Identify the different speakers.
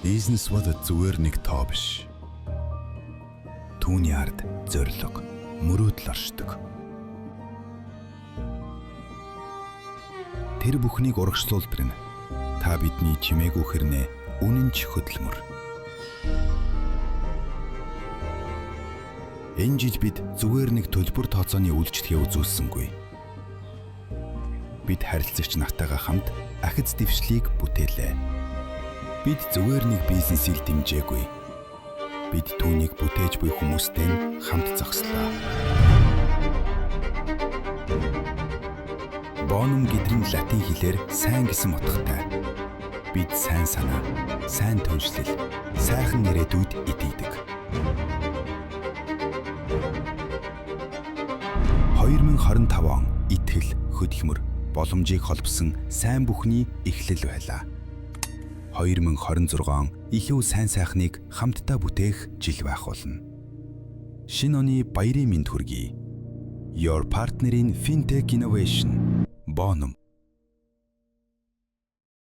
Speaker 1: Бизнес бол зүгээр нэг тоо биш. Түүний ард зорилго, мөрөөдөл оршдог. Тэр бүхнийг урагшлуулдаг нь та бидний чимээгүй хэрнээ үнэнч хөдөлмөр. Энэ жил бид зүгээр нэг төлбөр тооцооны үйлчлэгээ үзүүлсэнгүй. Бид харилцагч нартайгаа хамт ахиц дэвшлийг бүтээлээ. Бид зүгээр нэг бизнесийг дэмжээгүй. Бид түүнийг бүтээж буй хүмүүстэй хамт зогслоо. Bonum гэдрийн латин хэлээр сайн гэсэн утгатай. Бид сайн санаа, сайн түншлэл, сайхан ирээдүйд итгэдэг. 2025 он итгэл, хөдөлмөр, боломжийг холбосон сайн бүхний эхлэл байлаа. 2026 он илүү сайн сайхныг хамтдаа бүтээх жил байх болно. Шинэ оны баярын мэнд хүргэе. Your partner in Fintech Innovation. Bonum.